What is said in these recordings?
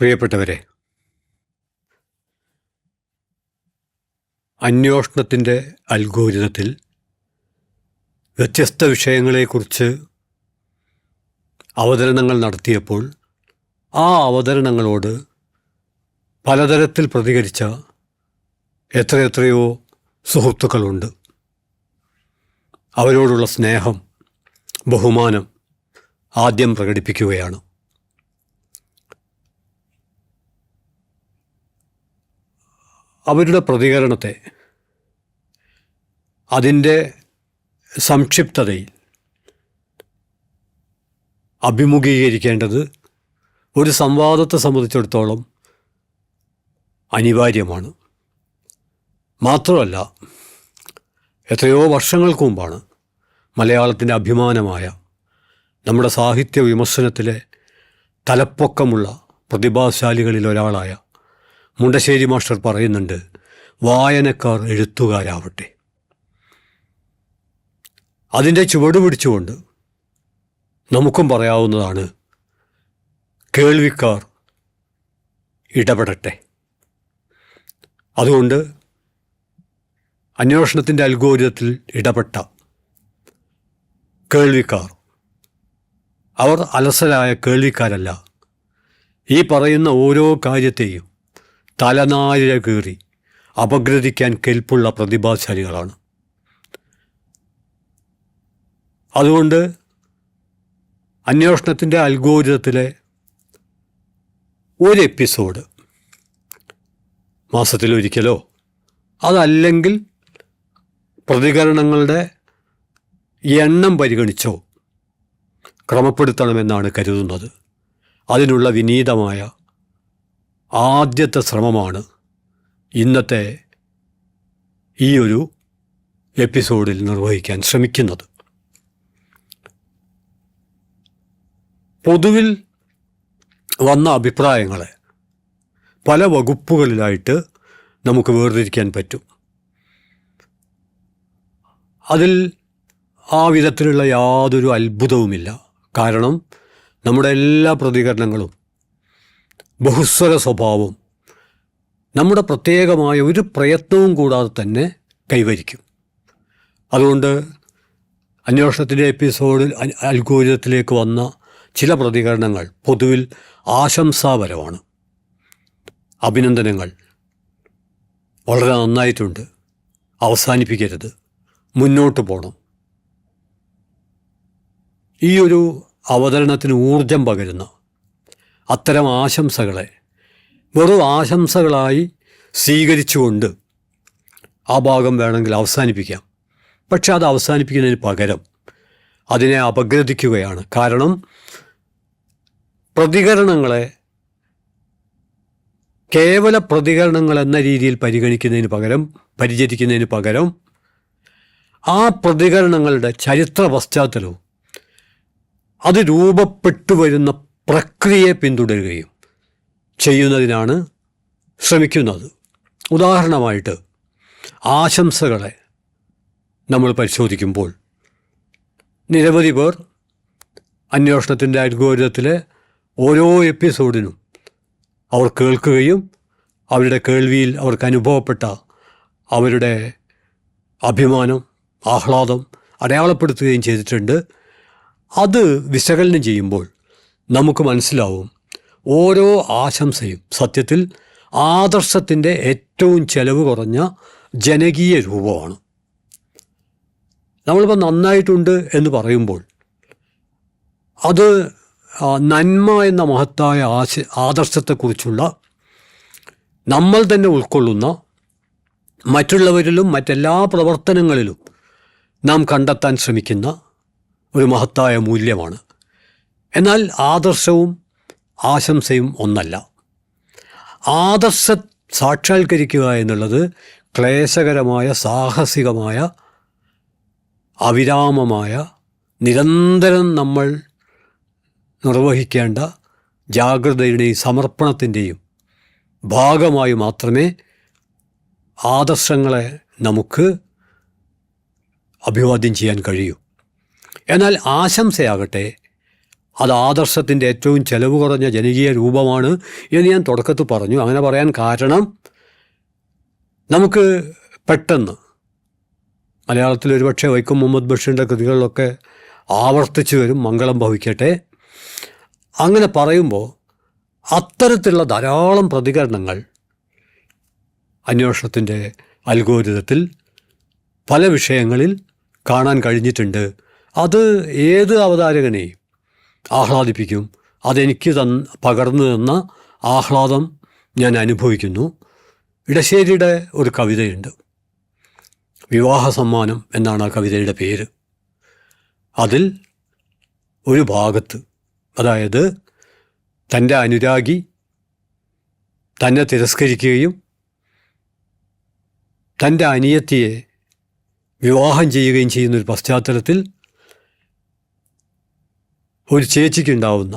പ്രിയപ്പെട്ടവരെ, അന്വേഷണത്തിൻ്റെ അൽഗോരിതത്തിൽ വ്യത്യസ്ത വിഷയങ്ങളെക്കുറിച്ച് അവതരണങ്ങൾ നടത്തിയപ്പോൾ ആ അവതരണങ്ങളോട് പലതരത്തിൽ പ്രതികരിച്ച എത്രയെത്രയോ സുഹൃത്തുക്കളുണ്ട്. അവരോടുള്ള സ്നേഹം, ബഹുമാനം ആദ്യം പ്രകടിപ്പിക്കുകയാണ്. അവരുടെ പ്രതികരണത്തെ അതിൻ്റെ സംക്ഷിപ്തതയിൽ അഭിമുഖീകരിക്കേണ്ടത് ഒരു സംവാദത്തെ സംബന്ധിച്ചിടത്തോളം അനിവാര്യമാണ്. മാത്രമല്ല, എത്രയോ വർഷങ്ങൾക്ക് മുമ്പാണ് മലയാളത്തിൻ്റെ അഭിമാനമായ നമ്മുടെ സാഹിത്യ വിമർശനത്തിലെ തലപ്പൊക്കമുള്ള പ്രതിഭാശാലികളിൽ ഒരാളായ മുണ്ടശ്ശേരി മാസ്റ്റർ പറയുന്നുണ്ട്, വായനക്കാർ എഴുത്തുകാരാവട്ടെ. അതിൻ്റെ ചുവട് പിടിച്ചുകൊണ്ട് നമുക്കും പറയാവുന്നതാണ്, കേൾവിക്കാർ ഇടപെടട്ടെ. അതുകൊണ്ട് അന്വേഷണത്തിൻ്റെ അൽഗോരിതത്തിൽ ഇടപെട്ട കേൾവിക്കാർ, അവർ അലസരായ കേൾവിക്കാരല്ല. ഈ പറയുന്ന ഓരോ കാര്യത്തെയും തലനാരിഴ കീറി അപഗ്രഥിക്കാൻ കെൽപ്പുള്ള പ്രതിഭാശാലികളാണ്. അതുകൊണ്ട് അന്വേഷണത്തിൻ്റെ അൽഗോരിതത്തിലെ ഒരു എപ്പിസോഡ് മാസത്തിലൊരിക്കലോ അതല്ലെങ്കിൽ പ്രതികരണങ്ങളുടെ എണ്ണം പരിഗണിച്ചോ ക്രമപ്പെടുത്തണമെന്നാണ് കരുതുന്നത്. അതിനുള്ള വിനീതമായ ആദ്യത്തെ ശ്രമമാണ് ഇന്നത്തെ ഈ ഒരു എപ്പിസോഡിൽ നിർവഹിക്കാൻ ശ്രമിക്കുന്നത്. പൊതുവിൽ വന്ന അഭിപ്രായങ്ങളെ പല വകുപ്പുകളിലായിട്ട് നമുക്ക് വേർതിരിക്കാൻ പറ്റും. അതിൽ ആ വിധത്തിലുള്ള യാതൊരു അത്ഭുതവുമില്ല. കാരണം നമ്മുടെ എല്ലാ പ്രതികരണങ്ങളും ബഹുസ്വര സ്വഭാവം നമ്മുടെ പ്രത്യേകമായ ഒരു പ്രയത്നവും കൂടാതെ തന്നെ കൈവരിക്കും. അതുകൊണ്ട് അന്വേഷണത്തിൻ്റെ എപ്പിസോഡിൽ അൽഗോരിതത്തിലേക്ക് വന്ന ചില പ്രതികരണങ്ങൾ പൊതുവിൽ ആശംസാപരമാണ്. അഭിനന്ദനങ്ങൾ, വളരെ നന്നായിട്ടുണ്ട്, അവസാനിപ്പിക്കരുത്, മുന്നോട്ട് പോകണം. ഈ ഒരു അവതരണത്തിന് ഊർജം പകരുന്ന അത്തരം ആശംസകളെ വെറും ആശംസകളായി സ്വീകരിച്ചുകൊണ്ട് ആ ഭാഗം വേണമെങ്കിൽ അവസാനിപ്പിക്കാം. പക്ഷെ അത് അവസാനിപ്പിക്കുന്നതിന് പകരം അതിനെ അപഗ്രഥിക്കുകയാണ്. കാരണം പ്രതികരണങ്ങളെ കേവല പ്രതികരണങ്ങൾ എന്ന രീതിയിൽ പരിചരിക്കുന്നതിന് പകരം ആ പ്രതികരണങ്ങളുടെ ചരിത്ര പശ്ചാത്തലവും അത് രൂപപ്പെട്ടു വരുന്ന പ്രക്രിയയെ പിന്തുടരുകയും ചെയ്യുന്നതിനാണ് ശ്രമിക്കുന്നത്. ഉദാഹരണമായിട്ട് ആശംസകളെ നമ്മൾ പരിശോധിക്കുമ്പോൾ നിരവധി പേർ അന്വേഷണത്തിൻ്റെ അൽഗോരിതത്തിലെ ഓരോ എപ്പിസോഡിനും അവർ കേൾക്കുകയും അവരുടെ കേൾവിയിൽ അവർക്ക് അനുഭവപ്പെട്ട അവരുടെ അഭിമാനം, ആഹ്ലാദം അടയാളപ്പെടുത്തുകയും ചെയ്തിട്ടുണ്ട്. അത് വിശകലനം ചെയ്യുമ്പോൾ നമുക്ക് മനസ്സിലാവും, ഓരോ ആശംസയും സത്യത്തിൽ ആദർശത്തിൻ്റെ ഏറ്റവും ചെലവ് കുറഞ്ഞ ജനകീയ രൂപമാണ്. നമ്മളിപ്പോൾ നന്നായിട്ടുണ്ട് എന്ന് പറയുമ്പോൾ അത് നന്മ എന്ന മഹത്തായ ആദർശത്തെക്കുറിച്ചുള്ള നമ്മൾ തന്നെ ഉൾക്കൊള്ളുന്ന മറ്റുള്ളവരിലും മറ്റെല്ലാ പ്രവർത്തനങ്ങളിലും നാം കണ്ടെത്താൻ ശ്രമിക്കുന്ന ഒരു മഹത്തായ മൂല്യമാണ്. എന്നാൽ ആദർശവും ആശംസയും ഒന്നല്ല. ആദർശ സാക്ഷാത്കരിക്കുക എന്നുള്ളത് ക്ലേശകരമായ, സാഹസികമായ, അവിരാമമായ, നിരന്തരം നമ്മൾ നിർവഹിക്കേണ്ട ജാഗ്രതയുടെയും സമർപ്പണത്തിൻ്റെയും ഭാഗമായി മാത്രമേ ആദർശങ്ങളെ നമുക്ക് അഭിവാദ്യം ചെയ്യാൻ കഴിയൂ. എന്നാൽ ആശംസയാകട്ടെ അത് ആദർശത്തിൻ്റെ ഏറ്റവും ചെലവ് കുറഞ്ഞ ജനകീയ രൂപമാണ് എന്ന് ഞാൻ തുടക്കത്തിൽ പറഞ്ഞു. അങ്ങനെ പറയാൻ കാരണം നമുക്ക് പെട്ടെന്ന് മലയാളത്തിൽ ഒരുപക്ഷെ വൈക്കം മുഹമ്മദ് ബഷീറിൻ്റെ കൃതികളിലൊക്കെ ആവർത്തിച്ചു വരും, മംഗളം ഭവിക്കട്ടെ. അങ്ങനെ പറയുമ്പോൾ അത്തരത്തിലുള്ള ധാരാളം പ്രതികരണങ്ങൾ അന്വേഷണത്തിൻ്റെ അൽഗോരിതത്തിൽ പല വിഷയങ്ങളിൽ കാണാൻ കഴിഞ്ഞിട്ടുണ്ട്. അത് ഏത് അവതാരകനെയും ആഹ്ലാദിപ്പിക്കും. അതെനിക്ക് പകർന്നു തന്ന ആഹ്ലാദം ഞാൻ അനുഭവിക്കുന്നു. ഇടശ്ശേരിയുടെ ഒരു കവിതയുണ്ട്, വിവാഹ സമ്മാനം എന്നാണ് ആ കവിതയുടെ പേര്. അതിൽ ഒരു ഭാഗത്ത്, അതായത് തൻ്റെ അനുരാഗി തന്നെ തിരസ്കരിക്കുകയും തൻ്റെ അനിയത്തിയെ വിവാഹം ചെയ്യുകയും ചെയ്യുന്നൊരു പശ്ചാത്തലത്തിൽ ഒരു ചേച്ചിക്കുണ്ടാവുന്ന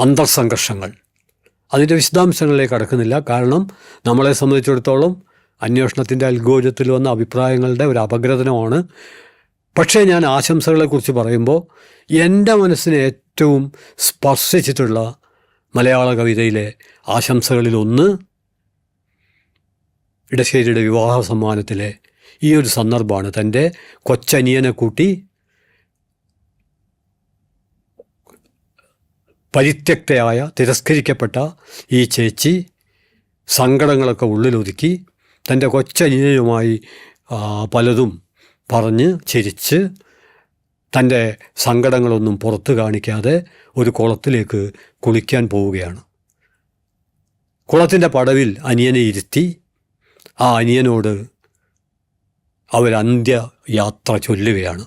അന്തർസംഘർഷങ്ങൾ, അതിൻ്റെ വിശദാംശങ്ങളിലേക്ക് കടക്കുന്നില്ല. കാരണം നമ്മളെ സംബന്ധിച്ചിടത്തോളം അന്വേഷണത്തിൻ്റെ അൽഗോരിതത്തിൽ വന്ന അഭിപ്രായങ്ങളുടെ ഒരു അപഗ്രഥനമാണ്. പക്ഷേ ഞാൻ ആശംസകളെക്കുറിച്ച് പറയുമ്പോൾ എൻ്റെ മനസ്സിനെ ഏറ്റവും സ്പർശിച്ചിട്ടുള്ള മലയാള കവിതയിലെ ആശംസകളിലൊന്ന് ഇടശ്ശേരിയുടെ വിവാഹ സമ്മാനത്തിലെ ഈ ഒരു സന്ദർഭമാണ്. തൻ്റെ കൊച്ചനിയനെ കൂട്ടി പരിത്യക്തയായ തിരസ്കരിക്കപ്പെട്ട ഈ ചേച്ചി സങ്കടങ്ങളൊക്കെ ഉള്ളിലൊതുക്കി തൻ്റെ കൊച്ചനിയനുമായി പലതും പറഞ്ഞ് ചിരിച്ച് തൻ്റെ സങ്കടങ്ങളൊന്നും പുറത്ത് കാണിക്കാതെ ഒരു കുളത്തിലേക്ക് കുളിക്കാൻ പോവുകയാണ്. കുളത്തിൻ്റെ പടവിൽ അനിയനെ ഇരുത്തി ആ അനിയനോട് അവരന്ത്യയാത്ര ചൊല്ലുകയാണ്.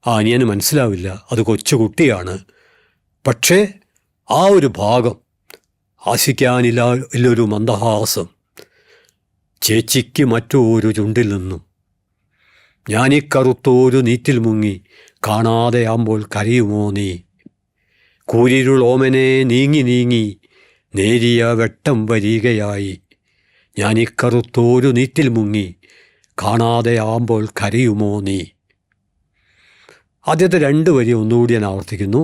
ആ അനിയന് മനസ്സിലാവില്ല, അത് കൊച്ചുകുട്ടിയാണ്. പക്ഷേ ആ ഒരു ഭാഗം ആശിക്കാനില്ലൊരു മന്ദഹാസം ചേച്ചിക്ക് മറ്റൊരു ചുണ്ടിൽ നിന്നും ഞാനീ കറുത്തോരു നീറ്റിൽ മുങ്ങി കാണാതെയാകുമ്പോൾ കരയുമോ നീ, കൂരിരുളോമനെ നീങ്ങി നീങ്ങി നേരിയ വെട്ടം വരികയായി, ഞാനീ കറുത്തോരു നീറ്റിൽ മുങ്ങി കാണാതെയാകുമ്പോൾ കരയുമോ നീ. ആദ്യത്തെ 2 വരി ഒന്നുകൂടി ഞാൻ ആവർത്തിക്കുന്നു.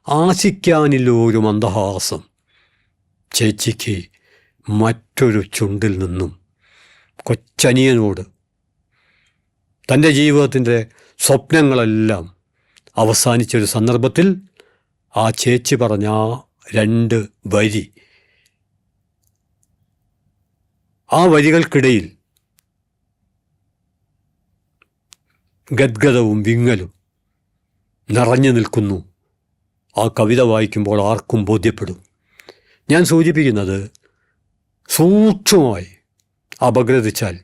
ആശിക്കാനില്ലൊരു മന്ദഹാസം ചേച്ചിക്ക് മറ്റൊരു ചുണ്ടിൽ നിന്നും. കൊച്ചനിയനോട് തൻ്റെ ജീവിതത്തിൻ്റെ സ്വപ്നങ്ങളെല്ലാം അവസാനിച്ചൊരു സന്ദർഭത്തിൽ ആ ചേച്ചി പറഞ്ഞ ആ 2 വരി, ആ വരികൾക്കിടയിൽ ഗദ്ഗതവും വിങ്ങലും നിറഞ്ഞു നിൽക്കുന്നു. ആ കവിത വായിക്കുമ്പോൾ ആർക്കും ബോധ്യപ്പെടും. ഞാൻ സൂചിപ്പിക്കുന്നത് സൂക്ഷ്മമായി അപഗ്രഥിച്ചാൽ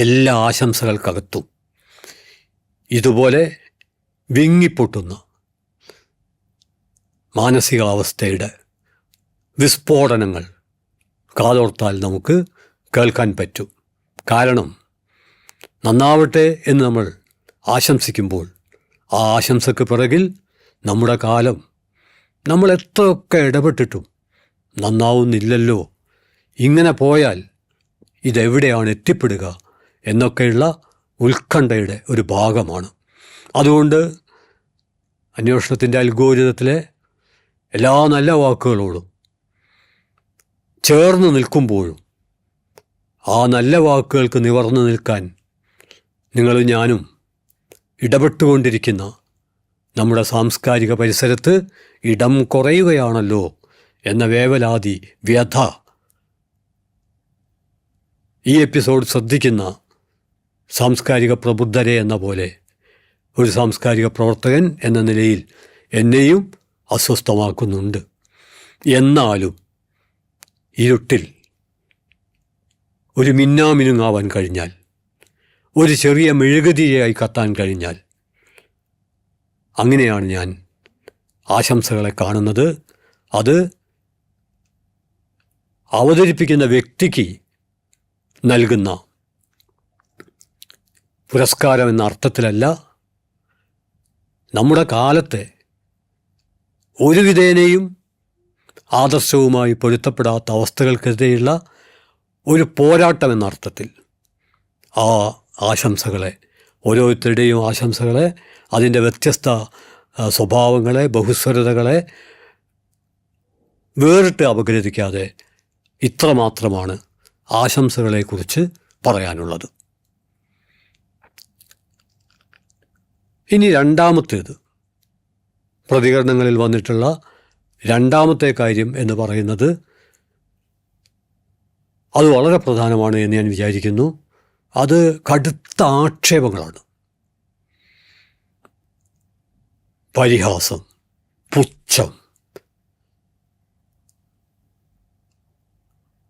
എല്ലാ ആശംസകൾക്കകത്തും ഇതുപോലെ വിങ്ങിപ്പൊട്ടുന്ന മാനസികാവസ്ഥയുടെ വിസ്ഫോടനങ്ങൾ കാതോർത്താൽ നമുക്ക് കേൾക്കാൻ പറ്റും. കാരണം നന്നാവട്ടെ എന്ന് നമ്മൾ ആശംസിക്കുമ്പോൾ ആ ആശംസയ്ക്ക് പിറകിൽ നമ്മുടെ കാലം നമ്മൾ എത്രയൊക്കെ ഇടപെട്ടിട്ടും നന്നാവുന്നില്ലല്ലോ, ഇങ്ങനെ പോയാൽ ഇതെവിടെയാണ് എത്തിപ്പെടുക എന്നൊക്കെയുള്ള ഉത്കണ്ഠയുടെ ഒരു ഭാഗമാണ്. അതുകൊണ്ട് അന്വേഷണത്തിൻ്റെ അൽഗോരിതത്തിലെ എല്ലാ നല്ല വാക്കുകളോടും ചേർന്ന് നിൽക്കുമ്പോഴും ആ നല്ല വാക്കുകൾക്ക് നിവർന്നു നിൽക്കാൻ നിങ്ങളും ഞാനും ഇടപെട്ടുകൊണ്ടിരിക്കുന്ന നമ്മുടെ സാംസ്കാരിക പരിസരത്ത് ഇടം കുറയുകയാണല്ലോ എന്ന വേവലാതി, വ്യഥ ഈ എപ്പിസോഡ് ശ്രദ്ധിക്കുന്ന സാംസ്കാരിക പ്രബുദ്ധരെ എന്ന പോലെ ഒരു സാംസ്കാരിക പ്രവർത്തകൻ എന്ന നിലയിൽ എന്നെയും അസ്വസ്ഥമാക്കുന്നുണ്ട്. എന്നാലും ഇരുട്ടിൽ ഒരു മിന്നാമിനുങ്ങാവാൻ കഴിഞ്ഞാൽ, ഒരു ചെറിയ മെഴുകുതിരിയായി കത്താൻ കഴിഞ്ഞാൽ, അങ്ങനെയാണ് ഞാൻ ആശംസകളെ കാണുന്നത്. അത് അവതരിപ്പിക്കുന്ന വ്യക്തിക്ക് നൽകുന്ന പുരസ്കാരം എന്ന അർത്ഥത്തിലല്ല, നമ്മുടെ കാലത്തെ ഒരു വിധേനയും ആദർശവുമായി പൊരുത്തപ്പെടാത്ത അവസ്ഥകൾക്കെതിരെയുള്ള ഒരു പോരാട്ടം എന്ന അർത്ഥത്തിൽ ആ ആശംസകളെ, ഓരോരുത്തരുടെയും ആശംസകളെ അതിൻ്റെ വ്യത്യസ്ത സ്വഭാവങ്ങളെ, ബഹുസ്വരതകളെ വേറിട്ട് അപഗ്രഥിക്കാതെ ഇത്രമാത്രമാണ് ആശംസകളെക്കുറിച്ച് പറയാനുള്ളത്. ഇനി രണ്ടാമത്തേത്, പ്രതികരണങ്ങളിൽ വന്നിട്ടുള്ള രണ്ടാമത്തെ കാര്യം എന്ന് പറയുന്നത് അത് വളരെ പ്രധാനമാണ് എന്ന് ഞാൻ വിചാരിക്കുന്നു. അത് കടുത്ത ആക്ഷേപങ്ങളാണ്. പരിഹാസം, പുച്ഛം,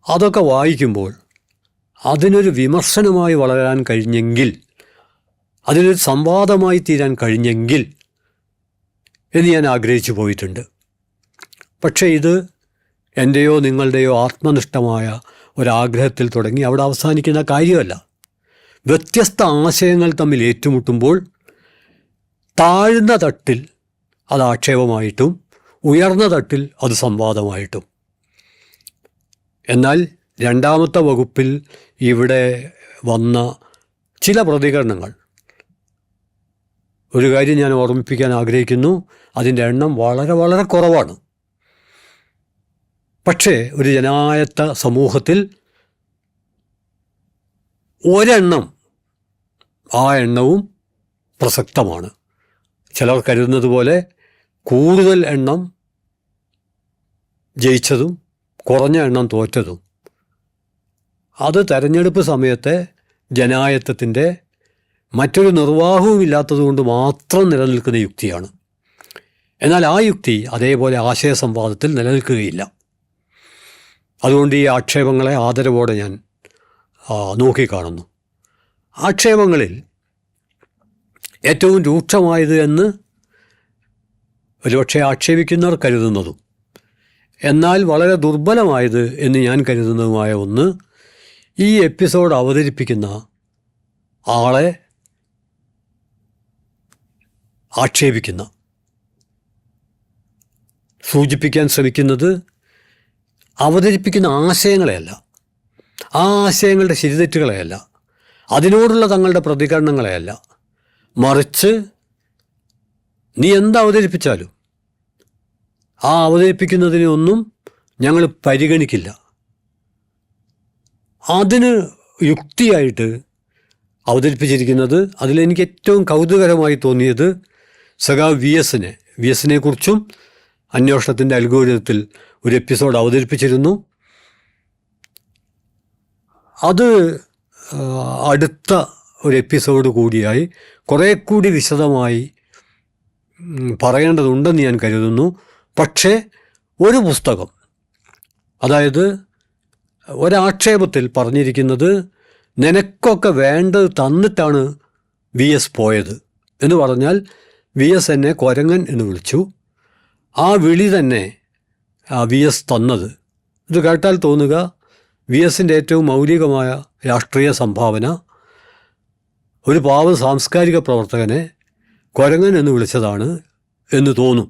അതൊക്കെ വായിക്കുമ്പോൾ അതിനൊരു വിമർശനമായി വളരാൻ കഴിഞ്ഞെങ്കിൽ, അതിനൊരു സംവാദമായി തീരാൻ കഴിഞ്ഞെങ്കിൽ എന്ന് ഞാൻ ആഗ്രഹിച്ചു പോയിട്ടുണ്ട്. പക്ഷേ ഇത് എൻ്റെയോ നിങ്ങളുടെയോ ആത്മനിഷ്ഠമായ ഒരാഗ്രഹത്തിൽ തുടങ്ങി അവിടെ അവസാനിക്കുന്ന കാര്യമല്ല. വ്യത്യസ്ത ആശയങ്ങൾ തമ്മിൽ ഏറ്റുമുട്ടുമ്പോൾ താഴ്ന്ന തട്ടിൽ അത് ആക്ഷേപമായിട്ടും ഉയർന്ന തട്ടിൽ അത് സംവാദമായിട്ടും. എന്നാൽ രണ്ടാമത്തെ വകുപ്പിൽ ഇവിടെ വന്ന ചില പ്രതികരണങ്ങൾ, ഒരു കാര്യം ഞാൻ ഓർമ്മിപ്പിക്കാൻ ആഗ്രഹിക്കുന്നു, അതിൻ്റെ എണ്ണം വളരെ വളരെ കുറവാണ്. പക്ഷേ ഒരു ജനായത്ത സമൂഹത്തിൽ ഒരെണ്ണം, ആ എണ്ണവും പ്രസക്തമാണ്. ചിലർ കരുതുന്നത് പോലെ കൂടുതൽ എണ്ണം ജയിച്ചതും കുറഞ്ഞ എണ്ണം തോറ്റതും അത് തെരഞ്ഞെടുപ്പ് സമയത്തെ ജനായത്തത്തിൻ്റെ മറ്റൊരു നിർവാഹവും ഇല്ലാത്തതുകൊണ്ട് മാത്രം നിലനിൽക്കുന്ന യുക്തിയാണ്. എന്നാൽ ആ യുക്തി അതേപോലെ ആശയ സംവാദത്തിൽ നിലനിൽക്കുകയില്ല. അതുകൊണ്ട് ഈ ആക്ഷേപങ്ങളെ ആദരവോടെ ഞാൻ നോക്കിക്കാണുന്നു. ആക്ഷേപങ്ങളിൽ ഏറ്റവും രൂക്ഷമായത് എന്ന് ഒരുപക്ഷെ ആക്ഷേപിക്കുന്നവർ കരുതുന്നതും എന്നാൽ വളരെ ദുർബലമായത് എന്ന് ഞാൻ കരുതുന്നതുമായ ഒന്ന്, ഈ എപ്പിസോഡ് അവതരിപ്പിക്കുന്ന ആളെ ആക്ഷേപിക്കുന്ന, സൂചിപ്പിക്കാൻ ശ്രമിക്കുന്നത് അവതരിപ്പിക്കുന്ന ആശയങ്ങളെയല്ല, ആ ആശയങ്ങളുടെ ശരിതെറ്റുകളെയല്ല, അതിനോടുള്ള തങ്ങളുടെ പ്രതികരണങ്ങളെയല്ല, മറിച്ച് നീ അവതരിപ്പിച്ചാലും ആ അവതരിപ്പിക്കുന്നതിനൊന്നും ഞങ്ങൾ പരിഗണിക്കില്ല. അതിന് യുക്തിയായിട്ട് അവതരിപ്പിച്ചിരിക്കുന്നത്, അതിലെനിക്ക് ഏറ്റവും കൗതുകരമായി തോന്നിയത് സഖാവ് വി എസിനെ കുറിച്ചും അന്വേഷണത്തിൻ്റെ അൽഗോരിതത്തിൽ ഒരു എപ്പിസോഡ് അവതരിപ്പിച്ചിരുന്നു. അത് അടുത്ത ഒരു എപ്പിസോഡ് കൂടിയായി കുറേ കൂടി വിശദമായി പറയേണ്ടതുണ്ടെന്ന് ഞാൻ കരുതുന്നു. പക്ഷേ ഒരു പുസ്തകം, അതായത് ഒരാക്ഷേപത്തിൽ പറഞ്ഞിരിക്കുന്നത് നിനക്കൊക്കെ വേണ്ടത് തന്നിട്ടാണ് വി എസ് പോയത് എന്ന് പറഞ്ഞാൽ വി എസ് എന്നെ കൊരങ്ങൻ എന്ന് വിളിച്ചു. ആ വിളി തന്നെ വി എസ് തന്നത്. ഇത് കേട്ടാൽ തോന്നുക വി എസിൻ്റെ ഏറ്റവും മൗലികമായ രാഷ്ട്രീയ സംഭാവന ഒരു പാവ സാംസ്കാരിക പ്രവർത്തകനെ കൊരങ്ങൻ എന്ന് വിളിച്ചതാണ് എന്ന് തോന്നും.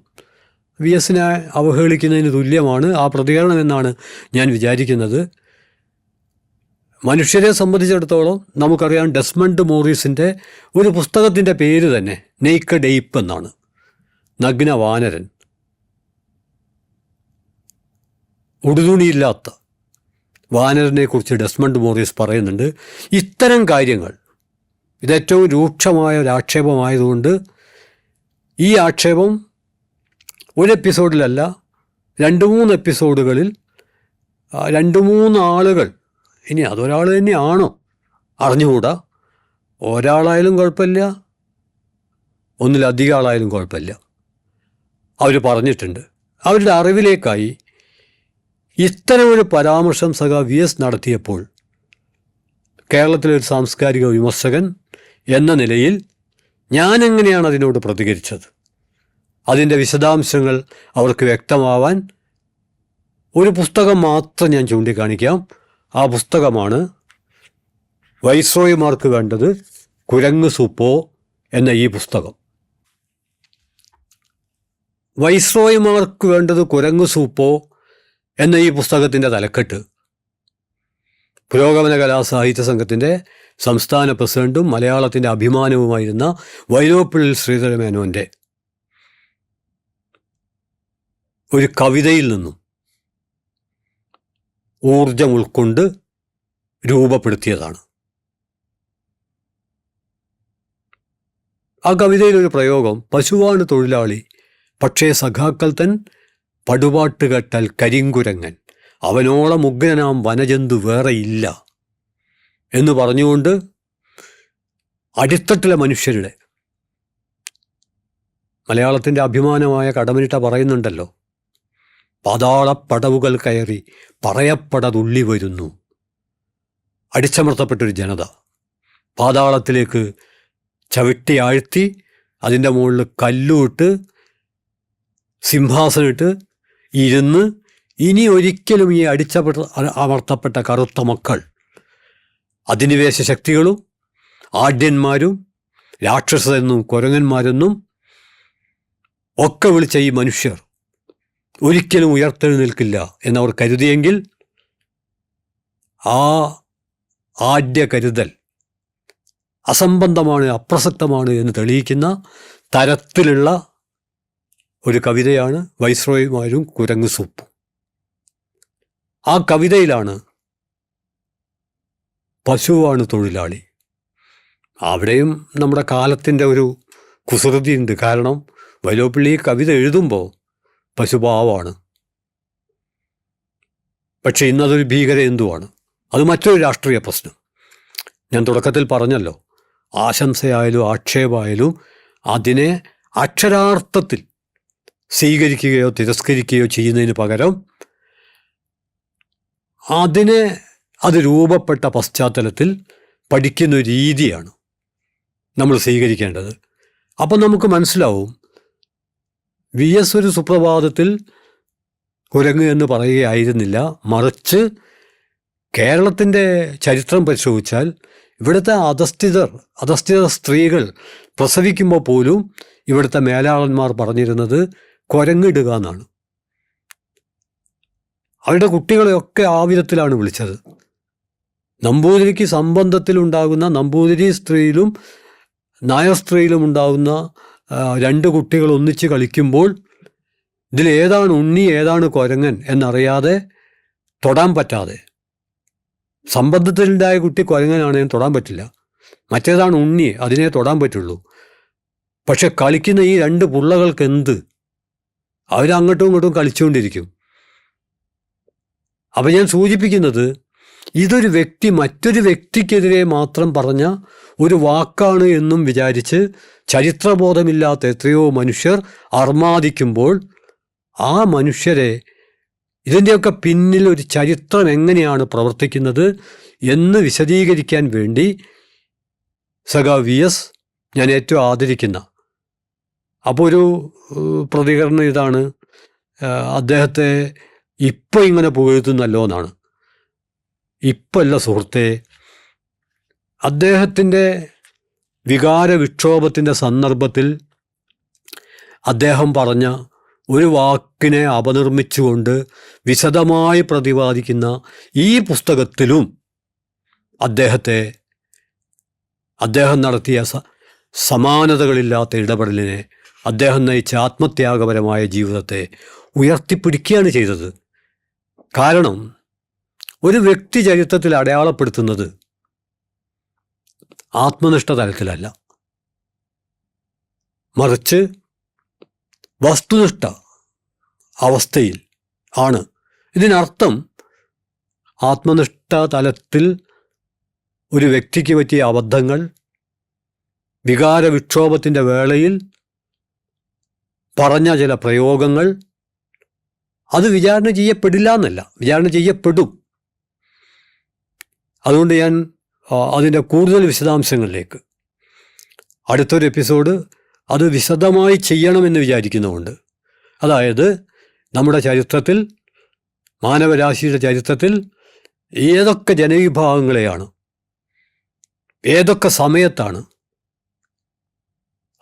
വി എസിനെ അവഹേളിക്കുന്നതിന് തുല്യമാണ് ആ പ്രതികരണം എന്നാണ് ഞാൻ വിചാരിക്കുന്നത്. മനുഷ്യരെ സംബന്ധിച്ചിടത്തോളം നമുക്കറിയാം, ഡെസ്മണ്ട് മോറിസിൻ്റെ ഒരു പുസ്തകത്തിൻ്റെ പേര് തന്നെ നെയ്ക്കഡ് എയ്പ്പ് എന്നാണ്, നഗ്ന വാനരൻ, ഉടുതുണിയില്ലാത്ത വാനരനെക്കുറിച്ച് ഡെസ്മണ്ട് മോറിസ് പറയുന്നുണ്ട്. ഇത്തരം കാര്യങ്ങൾ, ഇതേറ്റവും രൂക്ഷമായ ഒരു ആക്ഷേപമായതുകൊണ്ട് ഈ ആക്ഷേപം ഒരു എപ്പിസോഡിലല്ല 2-3 എപ്പിസോഡുകളിൽ 2-3 ആളുകൾ, ഇനി അതൊരാൾ തന്നെയാണോ അറിഞ്ഞുകൂടാ, ഒരാളായാലും കുഴപ്പമില്ല, ഒന്നിലധികം ആളായാലും കുഴപ്പമില്ല, അവർ പറഞ്ഞിട്ടുണ്ട്. അവരുടെ അറിവിലേക്കായി ഇത്തരമൊരു പരാമർശം സഖാ വി എസ് നടത്തിയപ്പോൾ കേരളത്തിലൊരു സാംസ്കാരിക വിമർശകൻ എന്ന നിലയിൽ ഞാൻ എങ്ങനെയാണ് അതിനോട് പ്രതികരിച്ചത്, അതിൻ്റെ വിശദാംശങ്ങൾ അവർക്ക് വ്യക്തമാവാൻ ഒരു പുസ്തകം മാത്രം ഞാൻ ചൂണ്ടിക്കാണിക്കാം. ആ പുസ്തകമാണ് വൈസ്രോയിമാർക്ക് വേണ്ടത് കുരങ്ങ് സൂപ്പോ എന്ന ഈ പുസ്തകം. വൈസ്രോയിമാർക്ക് വേണ്ടത് കുരങ്ങ് സൂപ്പോ എന്ന ഈ പുസ്തകത്തിൻ്റെ തലക്കെട്ട് പുരോഗമന കലാസാഹിത്യ സംഘത്തിൻ്റെ സംസ്ഥാന പ്രസിഡൻറ്റും മലയാളത്തിൻ്റെ അഭിമാനവുമായിരുന്ന വൈലോപ്പിള്ളി ശ്രീധരമേനോൻ്റെ ഒരു കവിതയിൽ നിന്നും ഊർജം ഉൾക്കൊണ്ട് രൂപപ്പെടുത്തിയതാണ്. ആ കവിതയിലൊരു പ്രയോഗം, പശുവാണ് തൊഴിലാളി പക്ഷേ സഖാക്കൾ തൻ പടുപാട്ട് കേട്ടാൽ കരിങ്കുരങ്ങൻ, അവനോളം ഉഗ്രനാം വനജന്തു വേറെയില്ല എന്ന് പറഞ്ഞുകൊണ്ട് അടിത്തട്ടിലെ മനുഷ്യരുടെ, മലയാളത്തിൻ്റെ അഭിമാനമായ കടമനിട്ട പറയുന്നുണ്ടല്ലോ, പാതാളപ്പടവുകൾ കയറി പറയപ്പടതുള്ളി വരുന്നു. അടിച്ചമർത്തപ്പെട്ടൊരു ജനത പാതാളത്തിലേക്ക് ചവിട്ടി ആഴ്ത്തി അതിൻ്റെ മുകളിൽ കല്ലുമിട്ട് സിംഹാസനമിട്ട് ഇരുന്ന് ഇനി ഒരിക്കലും ഈ അമർത്തപ്പെട്ട കറുത്ത മക്കൾ, അധിനിവേശ ശക്തികളും ആഢ്യന്മാരും രാക്ഷസരെന്നും കുരങ്ങന്മാരെന്നും ഒക്കെ വിളിച്ച ഈ മനുഷ്യർ ഒരിക്കലും ഉയർത്തെഴുന്നേൽക്കില്ല എന്നവർ കരുതിയെങ്കിൽ ആ ആഢ്യ കരുതൽ അസംബന്ധമാണ്, അപ്രസക്തമാണ് എന്ന് തെളിയിക്കുന്ന തരത്തിലുള്ള ഒരു കവിതയാണ് വൈസ്രോയിമാരും കുരങ്ങ് സൂപ്പും. ആ കവിതയിലാണ് പശുവാണ് തൊഴിലാളി. അവിടെയും നമ്മുടെ കാലത്തിൻ്റെ ഒരു കുസൃതിയുണ്ട്. കാരണം വൈലോപ്പിള്ളി കവിത എഴുതുമ്പോൾ പശുപാവാണ്, പക്ഷെ ഇന്നതൊരു ഭീകര എന്തുവാണ്. അത് മറ്റൊരു രാഷ്ട്രീയ പ്രശ്നം. ഞാൻ തുടക്കത്തിൽ പറഞ്ഞല്ലോ, ആശംസയായാലും ആക്ഷേപമായാലും അതിനെ അക്ഷരാർത്ഥത്തിൽ സ്വീകരിക്കുകയോ തിരസ്കരിക്കുകയോ ചെയ്യുന്നതിന് പകരം അത് രൂപപ്പെട്ട പശ്ചാത്തലത്തിൽ പഠിക്കുന്ന ഒരു രീതിയാണ് നമ്മൾ സ്വീകരിക്കേണ്ടത്. അപ്പം നമുക്ക് മനസ്സിലാവും, VS ഒരു സുപ്രഭാതത്തിൽ കുരങ്ങ് എന്ന് പറയുകയായിരുന്നില്ല, മറിച്ച് കേരളത്തിൻ്റെ ചരിത്രം പരിശോധിച്ചാൽ ഇവിടുത്തെ അധസ്ഥിത സ്ത്രീകൾ പ്രസവിക്കുമ്പോൾ പോലും ഇവിടുത്തെ മേലാളന്മാർ പറഞ്ഞിരുന്നത് കുരങ്ങിടുക എന്നാണ്. അവരുടെ കുട്ടികളെയൊക്കെ ആ വിധത്തിലാണ് വിളിച്ചത്. നമ്പൂതിരിക്ക് സംബന്ധത്തിലുണ്ടാകുന്ന, നമ്പൂതിരി സ്ത്രീയിലും നായർ സ്ത്രീയിലും ഉണ്ടാകുന്ന രണ്ട് കുട്ടികൾ ഒന്നിച്ച് കളിക്കുമ്പോൾ ഇതിലേതാണ് ഉണ്ണി ഏതാണ് കുരങ്ങൻ എന്നറിയാതെ തൊടാൻ പറ്റാതെ, സംബന്ധത്തിലുണ്ടായ കുട്ടി കുരങ്ങനാണെന്ന് തൊടാൻ പറ്റില്ല, മറ്റേതാണ് ഉണ്ണി അതിനെ തൊടാൻ പറ്റുള്ളൂ. പക്ഷെ കളിക്കുന്ന ഈ രണ്ട് പുള്ളകൾക്ക് എന്ത്, അവരങ്ങോട്ടും ഇങ്ങോട്ടും കളിച്ചുകൊണ്ടിരിക്കും. അപ്പം ഞാൻ സൂചിപ്പിക്കുന്നത്, ഇതൊരു വ്യക്തി മറ്റൊരു വ്യക്തിക്കെതിരെ മാത്രം പറഞ്ഞ ഒരു വാക്കാണ് എന്നും വിചാരിച്ച് ചരിത്രബോധമില്ലാത്ത എത്രയോ മനുഷ്യർ അർമാദിക്കുമ്പോൾ ആ മനുഷ്യരെ, ഇതിൻ്റെയൊക്കെ പിന്നിൽ ഒരു ചരിത്രം എങ്ങനെയാണ് പ്രവർത്തിക്കുന്നത് എന്ന് വിശദീകരിക്കാൻ വേണ്ടി സഖാവ് VS ഞാൻ ഏറ്റവും ആദരിക്കുന്ന. അപ്പോൾ ഒരു പ്രതികരണം ഇതാണ്, അദ്ദേഹത്തെ ഇപ്പം ഇങ്ങനെ പുകഴ്ത്തുന്നല്ലോ എന്നാണ്. ഇപ്പല്ല സുഹൃത്തെ, അദ്ദേഹത്തിൻ്റെ വികാര വിക്ഷോഭത്തിൻ്റെ സന്ദർഭത്തിൽ അദ്ദേഹം പറഞ്ഞ ഒരു വാക്കിനെ അപനിർമ്മിച്ചുകൊണ്ട് വിശദമായി പ്രതിപാദിക്കുന്ന ഈ പുസ്തകത്തിലും അദ്ദേഹം നടത്തിയ സമാനതകളില്ലാത്ത ഇടപെടലിനെ, അദ്ദേഹം നയിച്ച ആത്മത്യാഗപരമായ ജീവിതത്തെ ഉയർത്തിപ്പിടിക്കുകയാണ് ചെയ്തത്. കാരണം ഒരു വ്യക്തി ചരിത്രത്തിൽ അടയാളപ്പെടുത്തുന്നത് ആത്മനിഷ്ഠ തലത്തിലല്ല, മറിച്ച് വസ്തുനിഷ്ഠ അവസ്ഥയിൽ ആണ്. ഇതിനർത്ഥം ആത്മനിഷ്ഠ തലത്തിൽ ഒരു വ്യക്തിക്ക് പറ്റിയ അബദ്ധങ്ങൾ വികാര വിക്ഷോഭത്തിൻ്റെ വേളയിൽ പറഞ്ഞ ചില പ്രയോഗങ്ങൾ അത് വിചാരണ ചെയ്യപ്പെടില്ല എന്നല്ല, വിചാരണ ചെയ്യപ്പെടും. അതുകൊണ്ട് ഞാൻ അതിൻ്റെ കൂടുതൽ വിശദാംശങ്ങളിലേക്ക് അടുത്തൊരു എപ്പിസോഡ് അത് വിശദമായി ചെയ്യണമെന്ന് വിചാരിക്കുന്നുമുണ്ട്. അതായത് നമ്മുടെ ചരിത്രത്തിൽ, മാനവരാശിയുടെ ചരിത്രത്തിൽ ഏതൊക്കെ ജനവിഭാഗങ്ങളെയാണ് ഏതൊക്കെ സമയത്താണ്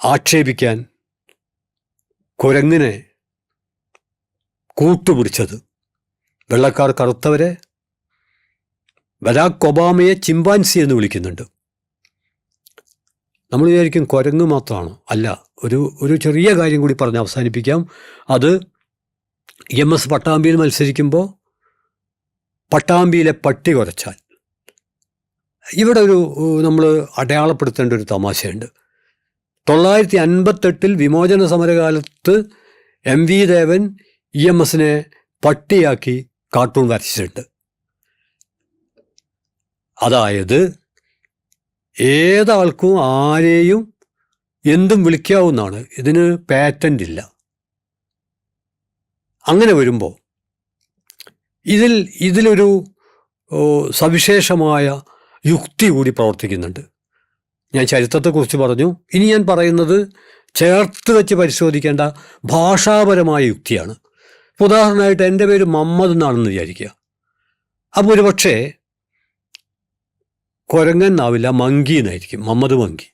ആക്ഷേപിക്കാൻ കുരങ്ങിനെ കൂട്ടുപിടിച്ചത്. വെള്ളക്കാർ കറുത്തവരെ, ബരാക് ഒബാമയെ ചിമ്പാൻസി എന്ന് വിളിക്കുന്നുണ്ട്. നമ്മൾ വിചാരിക്കും കുരങ്ങ് മാത്രമാണോ? അല്ല. ഒരു ചെറിയ കാര്യം കൂടി പറഞ്ഞ് അവസാനിപ്പിക്കാം. അത് EMS പട്ടാമ്പിയിൽ മത്സരിക്കുമ്പോൾ പട്ടാമ്പിയിലെ പട്ടി കുരച്ചാൽ, ഇവിടെ ഒരു നമ്മൾ അടയാളപ്പെടുത്തേണ്ട ഒരു തമാശയുണ്ട്. 958 വിമോചന സമരകാലത്ത് MV ദേവൻ EMSനെ പട്ടിയാക്കി കാർട്ടൂൺ വരച്ചിട്ടുണ്ട്. അതായത് ഏതാൾക്കും ആരെയും എന്തും വിളിക്കാവുന്നതാണ്, ഇതിന് പാറ്റൻ്റ് ഇല്ല. അങ്ങനെ വരുമ്പോൾ ഇതിലൊരു സവിശേഷമായ യുക്തി കൂടി പ്രവർത്തിക്കുന്നുണ്ട്. ഞാൻ ചരിത്രത്തെക്കുറിച്ച് പറഞ്ഞു, ഇനി ഞാൻ പറയുന്നത് ചേർത്ത് വെച്ച് പരിശോധിക്കേണ്ട ഭാഷാപരമായ യുക്തിയാണ്. ഉദാഹരണമായിട്ട് എൻ്റെ പേര് മുഹമ്മദ് എന്നാണെന്ന് വിചാരിക്കുക. അപ്പോൾ ഒരു പക്ഷേ കുരങ്ങൻ എന്നാവില്ല, മങ്കി എന്നായിരിക്കും, മുഹമ്മദ് മങ്കി.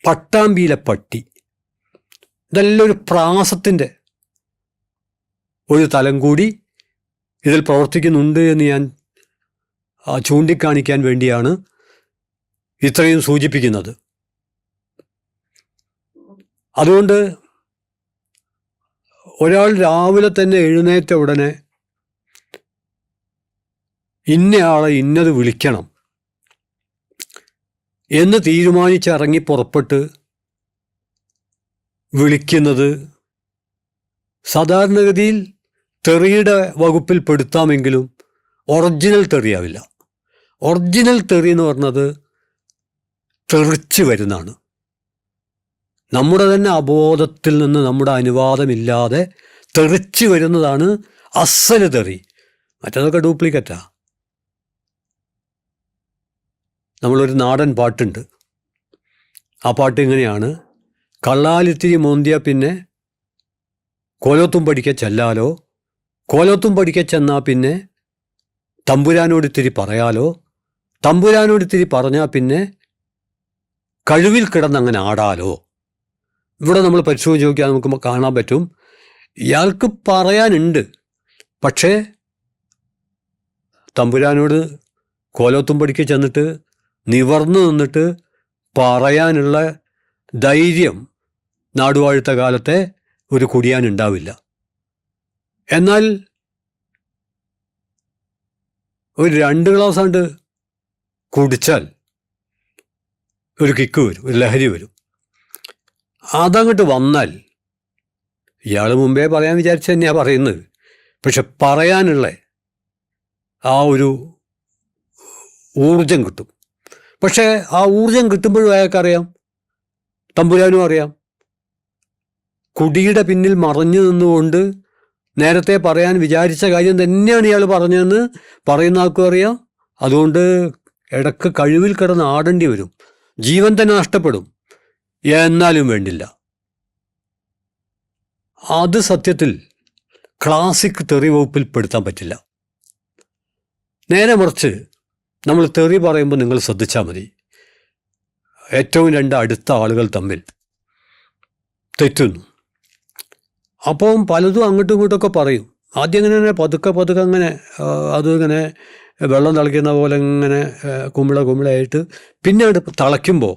പട്ടാമ്പിയിലെ പട്ടി, ഇതെല്ലാം ഒരു പ്രാസത്തിൻ്റെ ഒരു തലം കൂടി ഇതിൽ പ്രവർത്തിക്കുന്നുണ്ട് എന്ന് ഞാൻ ചൂണ്ടിക്കാണിക്കാൻ വേണ്ടിയാണ് ഇത്രയും സൂചിപ്പിക്കുന്നത്. അതുകൊണ്ട് ഒരാൾ രാവിലെ തന്നെ എഴുന്നേറ്റ ഉടനെ ഇന്നയാളെ ഇന്നത് വിളിക്കണം എന്ന് തീരുമാനിച്ചിറങ്ങി പുറപ്പെട്ട് വിളിക്കുന്നത് സാധാരണഗതിയിൽ തെറിയുടെ വകുപ്പിൽ പെടുത്താമെങ്കിലും ഒറിജിനൽ തെറിയാവില്ല. ഒറിജിനൽ തെറി എന്ന് പറഞ്ഞത് തെറിച്ച് വരുന്നതാണ്. നമ്മുടെ തന്നെ അബോധത്തിൽ നിന്ന് നമ്മുടെ അനുവാദമില്ലാതെ തെറിച്ച് വരുന്നതാണ് അസല് തെറി. മറ്റതൊക്കെ ഡ്യൂപ്ലിക്കേറ്റാ. നമ്മളൊരു നാടൻ പാട്ടുണ്ട്, ആ പാട്ട് ഇങ്ങനെയാണ്: കള്ളാലിത്തിരി മോന്തിയ പിന്നെ കോലോത്തും പഠിക്ക ചെല്ലാലോ, കോലോത്തും പഠിക്ക ചെന്നാൽ പിന്നെ തമ്പുരാനോടിത്തിരി പറയാലോ, തമ്പുരാനോടിത്തിരി പറഞ്ഞാൽ പിന്നെ കഴിവിൽ കിടന്നങ്ങനെ ആടാലോ. ഇവിടെ നമ്മൾ പരിശോധിച്ച് നോക്കിയാൽ നമുക്ക് കാണാൻ പറ്റും, ഇയാൾക്ക് പറയാനുണ്ട്, പക്ഷേ തമ്പുരാനോട് കോലോത്തും പഠിക്ക ചെന്നിട്ട് നിവർന്നു നിന്നിട്ട് പറയാനുള്ള ധൈര്യം നാടുവാഴുത്ത കാലത്തെ ഒരു കുടിയാനുണ്ടാവില്ല. എന്നാൽ ഒരു 2 ഗ്ലാസ് ആണ്ട് കുടിച്ചാൽ ഒരു കിക്ക് വരും, ഒരു ലഹരി വരും. അതങ്ങോട്ട് വന്നാൽ ഇയാൾ മുമ്പേ പറയാൻ വിചാരിച്ച തന്നെയാണ് പറയുന്നത്, പക്ഷെ പറയാനുള്ള ആ ഒരു ഊർജം കിട്ടും. പക്ഷേ ആ ഊർജം കിട്ടുമ്പോഴും അയാൾക്കറിയാം, തമ്പുരാനും അറിയാം, കുടിയുടെ പിന്നിൽ മറഞ്ഞു നിന്നുകൊണ്ട് നേരത്തെ പറയാൻ വിചാരിച്ച കാര്യം തന്നെയാണ് ഇയാൾ പറഞ്ഞതെന്ന് പറയുന്ന ആൾക്കും അറിയാം. അതുകൊണ്ട് ഇടക്ക് കഴിവിൽ കിടന്ന് ആടേണ്ടി വരും, ജീവൻ തന്നെ നഷ്ടപ്പെടും, എന്നാലും വേണ്ടില്ല. അത് സത്യത്തിൽ ക്ലാസിക് തെറി വകുപ്പിൽ പെടുത്താൻ പറ്റില്ല. നേരെ മറിച്ച് നമ്മൾ തെറി പറയുമ്പോൾ നിങ്ങൾ ശ്രദ്ധിച്ചാൽ മതി, ഏറ്റവും 2 അടുത്ത ആളുകൾ തമ്മിൽ തെറ്റുന്നു. അപ്പം പലതും അങ്ങോട്ടും ഇങ്ങോട്ടൊക്കെ പറയും. ആദ്യം ഇങ്ങനെ പതുക്കെ അങ്ങനെ അതിങ്ങനെ വെള്ളം തിളയ്ക്കുന്ന പോലെ ഇങ്ങനെ കുമിളയായിട്ട് പിന്നെ അത് തിളയ്ക്കുമ്പോൾ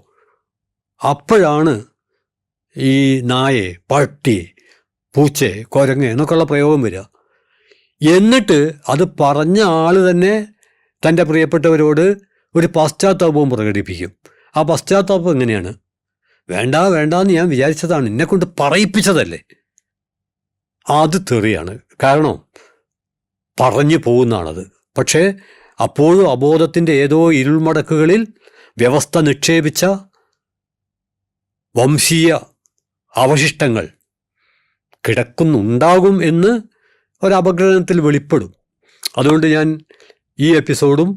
അപ്പോഴാണ് ഈ നായെ, പട്ടി, പൂച്ചെ, കുരങ്ങ് എന്നൊക്കെയുള്ള പ്രയോഗം വരിക. എന്നിട്ട് അത് പറഞ്ഞ ആൾ തന്നെ തൻ്റെ പ്രിയപ്പെട്ടവരോട് ഒരു പശ്ചാത്താപവും പ്രകടിപ്പിക്കും. ആ പശ്ചാത്താപം എങ്ങനെയാണ്? വേണ്ടാന്ന് ഞാൻ വിചാരിച്ചതാണ്, എന്നെക്കൊണ്ട് പറയിപ്പിച്ചതല്ലേ. അത് തെറിയാണ്. കാരണം പറഞ്ഞു പോകുന്നതാണത്. പക്ഷേ അപ്പോഴും അബോധത്തിൻ്റെ ഏതോ ഇരുൾമടക്കുകളിൽ വ്യവസ്ഥ നിക്ഷേപിച്ച വംശീയ അവശിഷ്ടങ്ങൾ കിടക്കുന്നുണ്ടാകും എന്ന് ഒരപഗ്രഥനത്തിൽ വെളിപ്പെടും. അതുകൊണ്ട് ഞാൻ ഈ എപ്പിസോഡും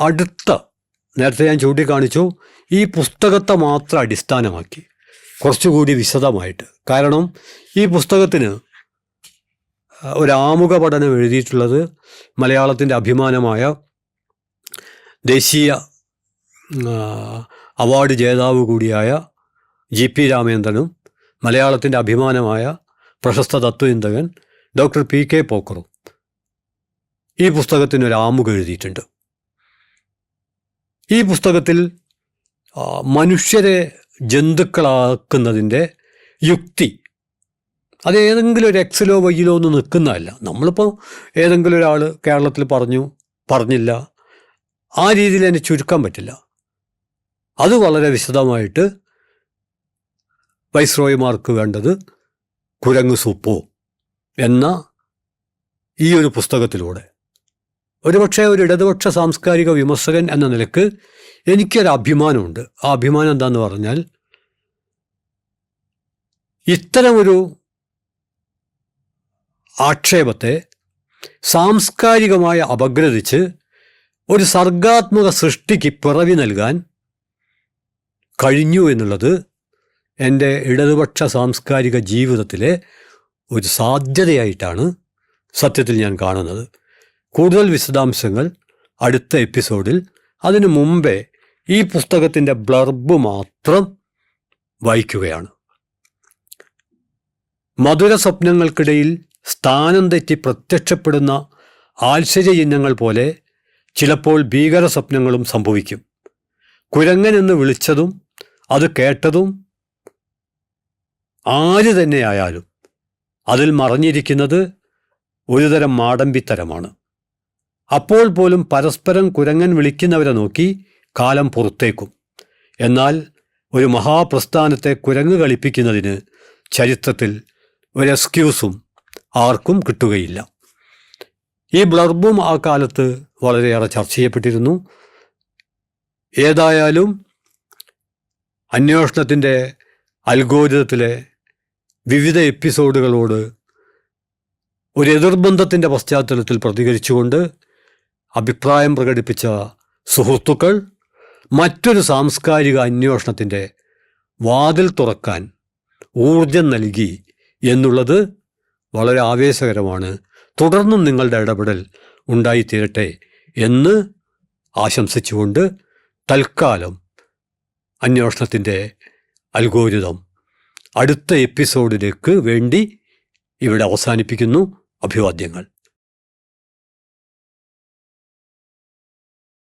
അടുത്ത നേരത്തെ ഞാൻ ചൂണ്ടിക്കാണിച്ചു ഈ പുസ്തകത്തെ മാത്രം അടിസ്ഥാനമാക്കി കുറച്ചുകൂടി വിശദമായിട്ട്. കാരണം ഈ പുസ്തകത്തിന് ഒരാമുഖ പഠനം എഴുതിയിട്ടുള്ളത് മലയാളത്തിൻ്റെ അഭിമാനമായ ദേശീയ അവാർഡ് ജേതാവ് കൂടിയായ GP രാമേന്ദ്രനും മലയാളത്തിൻ്റെ അഭിമാനമായ പ്രശസ്ത തത്വചിന്തകൻ ഡോക്ടർ PK പോക്കറും ഈ പുസ്തകത്തിനൊരാമുഖം എഴുതിയിട്ടുണ്ട്. ഈ പുസ്തകത്തിൽ മനുഷ്യരെ ജന്തുക്കളാക്കുന്നതിൻ്റെ യുക്തി അത് ഏതെങ്കിലും ഒരു എക്സിലോ വൈയിലോ ഒന്നും നിൽക്കുന്നതല്ല. നമ്മളിപ്പോൾ ഏതെങ്കിലും ഒരാൾ കേരളത്തിൽ പറഞ്ഞില്ല, ആ രീതിയിൽ അതിനെ ചുരുക്കാൻ പറ്റില്ല. അത് വളരെ വിശദമായിട്ട് വൈസ്രോയിമാർക്ക് വേണ്ടത് കുരങ്ങ് സൂപ്പോ എന്ന ഈ ഒരു പുസ്തകത്തിലൂടെ ഒരുപക്ഷെ ഒരു ഇടതുപക്ഷ സാംസ്കാരിക വിമർശകൻ എന്ന നിലക്ക് എനിക്കൊരു അഭിമാനമുണ്ട്. ആ അഭിമാനം എന്താന്ന് പറഞ്ഞാൽ, ഇത്തരമൊരു ആക്ഷേപത്തെ സാംസ്കാരികമായി അപഗ്രഥിച്ച് ഒരു സർഗാത്മക സൃഷ്ടിക്ക് പിറവി നൽകാൻ കഴിഞ്ഞു എന്നുള്ളത് എൻ്റെ ഇടതുപക്ഷ സാംസ്കാരിക ജീവിതത്തിലെ ഒരു സാധ്യതയായിട്ടാണ് സത്യത്തിൽ ഞാൻ കാണുന്നത്. കൂടുതൽ വിശദാംശങ്ങൾ അടുത്ത എപ്പിസോഡിൽ. അതിനു മുമ്പേ ഈ പുസ്തകത്തിൻ്റെ ബ്ലർബ് മാത്രം വായിക്കുകയാണ്. മധുര സ്വപ്നങ്ങൾക്കിടയിൽ സ്ഥാനം തെറ്റി പ്രത്യക്ഷപ്പെടുന്ന ആശ്ചര്യചിഹ്നങ്ങൾ പോലെ ചിലപ്പോൾ ഭീകര സ്വപ്നങ്ങളും സംഭവിക്കും. കുരങ്ങനെന്ന് വിളിച്ചതും അത് കേട്ടതും ആര് തന്നെയായാലും അതിൽ മറഞ്ഞിരിക്കുന്നത് ഒരുതരം മാടമ്പിത്തരമാണ്. അപ്പോൾ പോലും പരസ്പരം കുരങ്ങൻ വിളിക്കുന്നവരെ നോക്കി കാലം പുറത്തേക്കും. എന്നാൽ ഒരു മഹാപ്രസ്ഥാനത്തെ കുരങ്ങ് കളിപ്പിക്കുന്നതിന് ചരിത്രത്തിൽ ഒരു എക്സ്ക്യൂസും ആർക്കും കിട്ടുകയില്ല. ഈ ബ്ലർബും ആ കാലത്ത് വളരെയേറെ ചർച്ച ചെയ്യപ്പെട്ടിരുന്നു. ഏതായാലും അന്വേഷണത്തിൻ്റെ അൽഗോരിതത്തിലെ വിവിധ എപ്പിസോഡുകളോട് ഒരു എതിർബന്ധത്തിൻ്റെ പശ്ചാത്തലത്തിൽ പ്രതികരിച്ചുകൊണ്ട് അഭിപ്രായം പ്രകടിപ്പിച്ച സുഹൃത്തുക്കൾ മറ്റൊരു സാംസ്കാരിക അന്വേഷണത്തിൻ്റെ വാതിൽ തുറക്കാൻ ഊർജം നൽകി എന്നുള്ളത് വളരെ ആവേശകരമാണ്. തുടർന്നും നിങ്ങളുടെ ഇടപെടൽ ഉണ്ടായിത്തീരട്ടെ എന്ന് ആശംസിച്ചുകൊണ്ട് തൽക്കാലം അന്വേഷണത്തിൻ്റെ അൽഗോരിതം അടുത്ത എപ്പിസോഡിലേക്ക് വേണ്ടി ഇവിടെ അവസാനിപ്പിക്കുന്നു. അഭിവാദ്യങ്ങൾ.